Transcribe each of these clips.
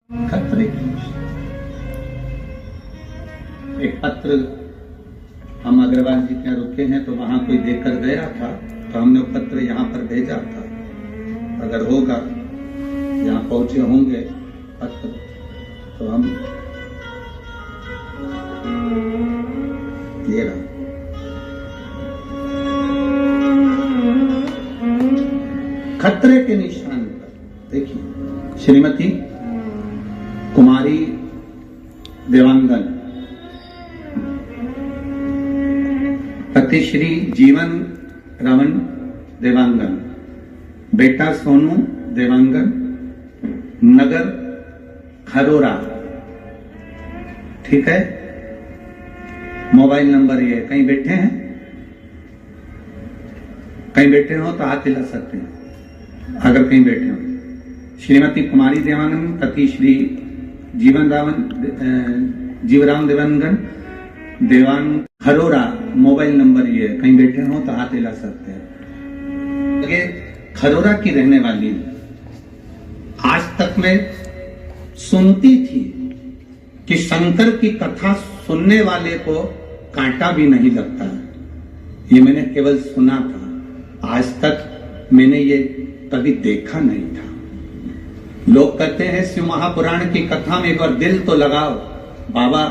खतरे की एक पत्र हम अग्रवाल जी के यहाँ रुके हैं तो वहां कोई देकर गया था, तो हमने वो पत्र यहाँ पर भेजा था। अगर होगा, यहाँ पहुंचे होंगे पत्र, तो हम ये रहा। खतरे के निशान पर देखिए, श्रीमती कुमारी देवांगन, पति श्री जीवन रमन देवांगन, बेटा सोनू देवांगन, नगर खरोरा। ठीक है, मोबाइल नंबर ये। कहीं बैठे हैं, कहीं बैठे हो तो हाथ हिला सकते हैं अगर कहीं बैठे हो। श्रीमती कुमारी देवांगन, पति श्री जीवराम देवांगन, देवांग खरोरा, मोबाइल नंबर ये। कहीं बैठे हो तो हाथ हिला सकते हैं। ये खरोरा की रहने वाली, आज तक मैं सुनती थी कि शंकर की कथा सुनने वाले को कांटा भी नहीं लगता। ये मैंने केवल सुना था, आज तक मैंने ये कभी देखा नहीं था। लोग कहते हैं शिव महापुराण की कथा में एक बार दिल तो लगाओ, बाबा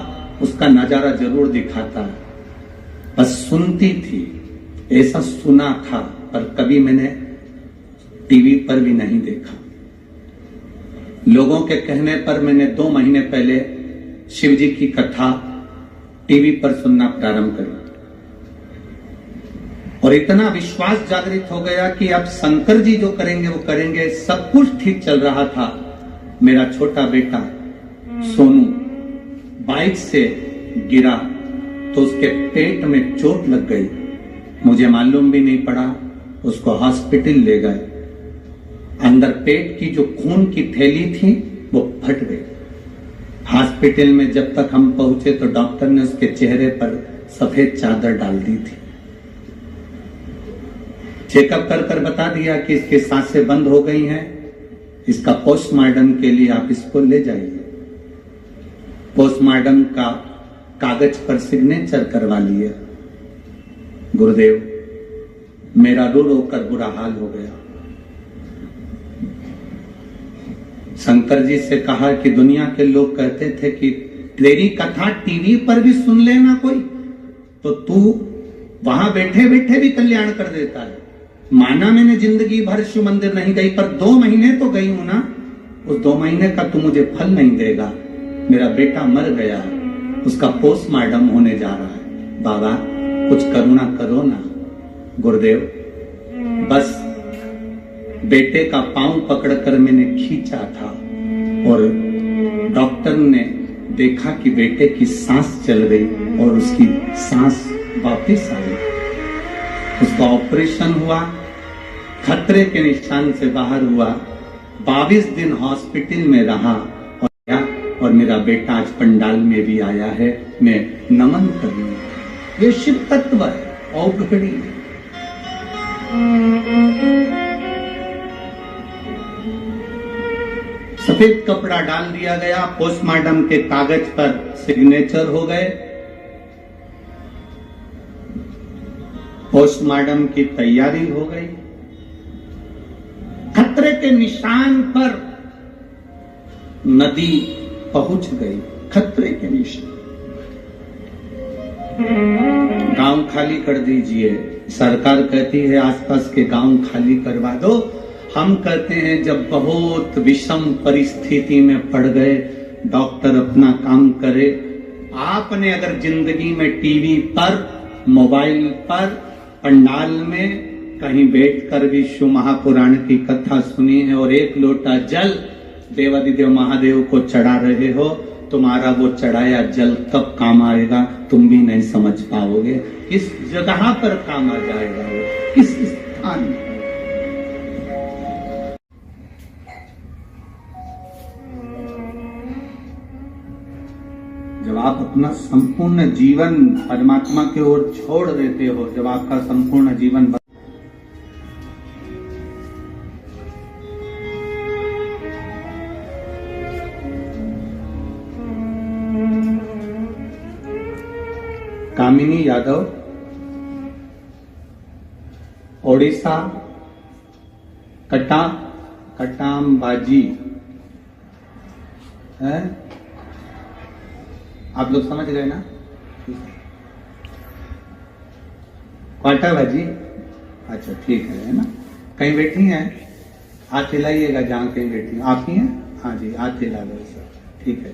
उसका नजारा जरूर दिखाता है। बस सुनती थी, ऐसा सुना था, पर कभी मैंने टीवी पर भी नहीं देखा। लोगों के कहने पर मैंने 2 महीने पहले शिव जी की कथा टीवी पर सुनना प्रारंभ करी और इतना विश्वास जागृत हो गया कि अब शंकर जी जो करेंगे वो करेंगे। सब कुछ ठीक चल रहा था। मेरा छोटा बेटा सोनू बाइक से गिरा तो उसके पेट में चोट लग गई, मुझे मालूम भी नहीं पड़ा। उसको हॉस्पिटल ले गए, अंदर पेट की जो खून की थैली थी वो फट गई। हॉस्पिटल में जब तक हम पहुंचे तो डॉक्टर ने उसके चेहरे पर सफेद चादर डाल दी थी। चेकअप कर बता दिया कि इसकी सांसें बंद हो गई हैं, इसका पोस्टमार्टम के लिए आप इसको ले जाइए। पोस्टमार्टम का कागज पर सिग्नेचर करवा लिए। गुरुदेव, मेरा रो रो कर बुरा हाल हो गया। शंकर जी से कहा कि दुनिया के लोग कहते थे कि तेरी कथा टीवी पर भी सुन लेना कोई, तो तू वहां बैठे बैठे भी कल्याण कर देता है। माना मैंने जिंदगी भर शिव मंदिर नहीं गई, पर 2 महीने तो गई हूं ना। उस 2 महीने का तू मुझे फल नहीं देगा। मेरा बेटा मर गया, उसका पोस्टमार्टम होने जा रहा है। बाबा कुछ करुणा करो ना। गुरुदेव, बस बेटे का पांव पकड़कर मैंने खींचा था और डॉक्टर ने देखा कि बेटे की सांस चल गई और उसकी सांस वापस आई। उसका ऑपरेशन हुआ, खतरे के निशान से बाहर हुआ, 22 दिन हॉस्पिटल में रहा और मेरा बेटा आज पंडाल में भी आया है। मैं नमन करूंगा। ये शिव तत्व है, औघड़ी है। सफेद कपड़ा डाल दिया गया, पोस्टमार्टम के कागज पर सिग्नेचर हो गए, पोस्टमार्टम की तैयारी हो गई। खतरे के निशान पर नदी पहुंच गई। खतरे के निशान, गांव खाली कर दीजिए। सरकार कहती है आसपास के गांव खाली करवा दो। हम कहते हैं जब बहुत विषम परिस्थिति में पड़ गए, डॉक्टर अपना काम करे। आपने अगर जिंदगी में टीवी पर, मोबाइल पर, पंडाल में कहीं बैठकर भी शिव महापुराण की कथा सुनी है और 1 लोटा जल देवादिदेव महादेव को चढ़ा रहे हो, तुम्हारा वो चढ़ाया जल कब काम आएगा तुम भी नहीं समझ पाओगे। किस जगह पर काम आ जाएगा वो, किस स्थान में। जब आप अपना संपूर्ण जीवन परमात्मा की ओर छोड़ देते हो, जब आपका संपूर्ण जीवन कामिनी यादव, ओडिशा, कटामबाजी है। आप लोग समझ गए ना? क्वाटाबाजी, अच्छा ठीक है ना? कहीं बैठी हैं? हाथ हिलाइएगा जहां कहीं बैठी। आप ही हैं? हाँ जी, हाथ हिला दो सर, ठीक है।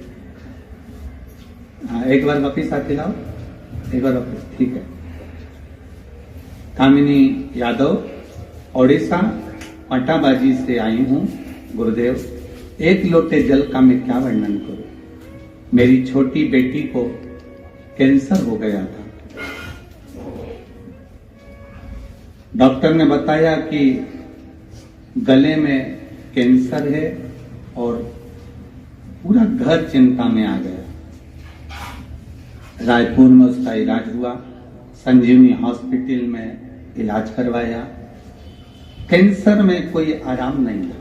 हाँ, एक बार वापिस हाथ हिलाओ, एक बार वापिस, ठीक है। कामिनी यादव, ओडिशा, क्वाटाबाजी से आई हूं गुरुदेव। एक लोटे जल का मैं क्या वर्णन करूं। मेरी छोटी बेटी को कैंसर हो गया था। डॉक्टर ने बताया कि गले में कैंसर है और पूरा घर चिंता में आ गया। रायपुर में उसका इलाज हुआ, संजीवनी हॉस्पिटल में इलाज करवाया। कैंसर में कोई आराम नहीं था।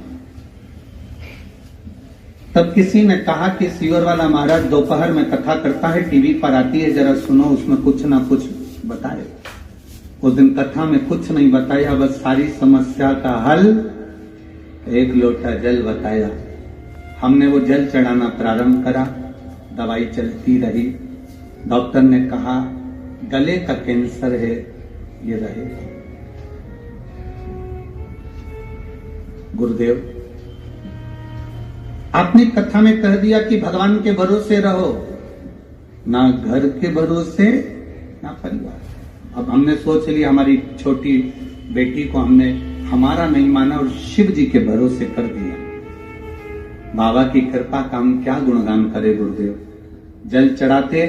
तब किसी ने कहा कि सीवर वाला महाराज दोपहर में कथा करता है, टीवी पर आती है, जरा सुनो, उसमें कुछ ना कुछ बताए। उस दिन कथा में कुछ नहीं बताया, बस सारी समस्या का हल एक लोटा जल बताया। हमने वो जल चढ़ाना प्रारंभ करा, दवाई चलती रही। डॉक्टर ने कहा गले का कैंसर है, ये रहेगा। गुरुदेव, आपने कथा में कह दिया कि भगवान के भरोसे रहो, ना घर के भरोसे ना परिवार। अब हमने सोच लिया, हमारी छोटी बेटी को हमने हमारा नहीं माना और शिव जी के भरोसे कर दिया। बाबा की कृपा का हम क्या गुणगान करें गुरुदेव। जल चढ़ाते,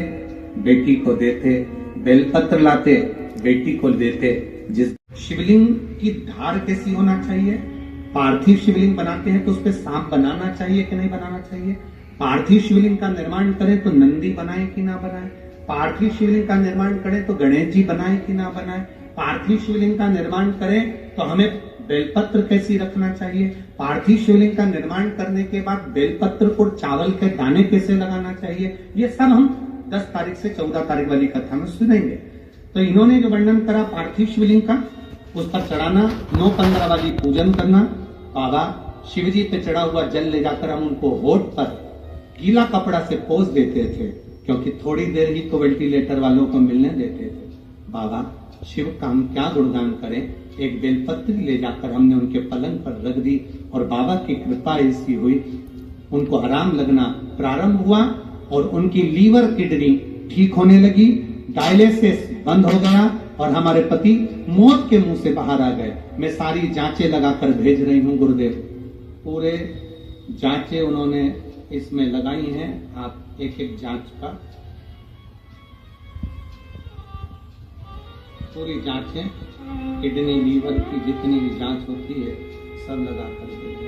बेटी को देते, बेलपत्र लाते, बेटी को देते। जिस शिवलिंग की धार कैसी होना चाहिए? पार्थिव शिवलिंग बनाते हैं तो उस पर सांप बनाना चाहिए कि नहीं बनाना चाहिए? पार्थिव शिवलिंग का निर्माण करें तो नंदी बनाए कि ना बनाए? पार्थिव शिवलिंग का निर्माण करें तो गणेश जी बनाए कि ना बनाए? पार्थिव शिवलिंग का निर्माण करें तो हमें बेलपत्र कैसी रखना चाहिए? पार्थिव शिवलिंग का निर्माण करने के बाद बेलपत्र को चावल के दाने कैसे लगाना चाहिए? ये सब हम 10 तारीख से 14 तारीख वाली कथा में सुनेंगे। तो इन्होंने जो वर्णन करा पार्थिव शिवलिंग का, उस पर चढ़ाना, 9-15 वाली पूजन करना। बाबा शिव जी पे चढ़ा हुआ जल ले जाकर हम उनको होठ पर गीला कपड़ा से पोंछ देते थे, क्योंकि थोड़ी देर ही तो वेंटिलेटर वालों को मिलने देते थे। बाबा शिव का हम क्या गुणगान करें। एक बेलपत्र ले जाकर हमने उनके पलंग पर रख दी और बाबा की कृपा ऐसी हुई, उनको आराम लगना प्रारंभ हुआ और उनकी लीवर किडनी ठीक होने लगी, डायलिसिस बंद हो गया और हमारे पति मौत के मुंह से बाहर आ गए। मैं सारी जांचें लगाकर भेज रही हूं गुरुदेव। पूरे जांचें उन्होंने इसमें लगाई हैं। आप एक एक जांच का पूरी जांचें, किडनी लीवर की जितनी भी जांच होती है सब लगाकर भेज।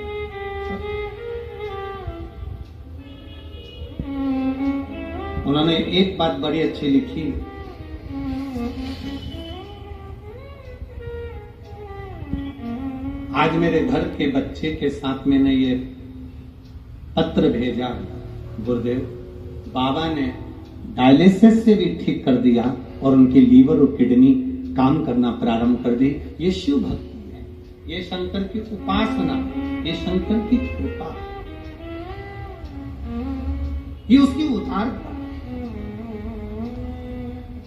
उन्होंने एक बात बड़ी अच्छी लिखी, आज मेरे घर के बच्चे के साथ मैंने ये पत्र भेजा गुरुदेव, बाबा ने डायलिसिस से भी ठीक कर दिया और उनकी लीवर और किडनी काम करना प्रारंभ कर दी। ये शिव भक्ति है, ये शंकर की उपासना, ये शंकर की कृपा, ये उसकी उतार था।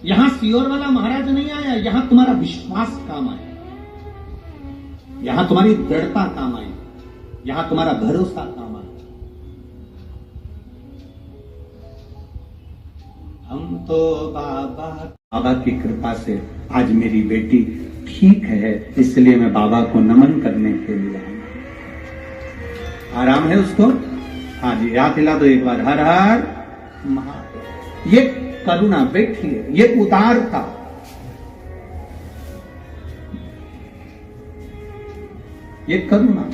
यहां सियोर वाला महाराज नहीं आया, यहां तुम्हारा विश्वास काम आया, यहां तुम्हारी दृढ़ता काम आई, यहां तुम्हारा भरोसा काम आया। हम तो बाबा की कृपा से आज मेरी बेटी ठीक है, इसलिए मैं बाबा को नमन करने के लिए आया। आराम है उसको? हाँ जी, हाथ हिला दो एक बार, हर हर महादेव। ये करुणा बैठिए, ये उदारता, ये करुणा,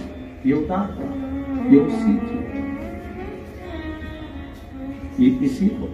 ये उदारता, ये उसी की, ये इसी को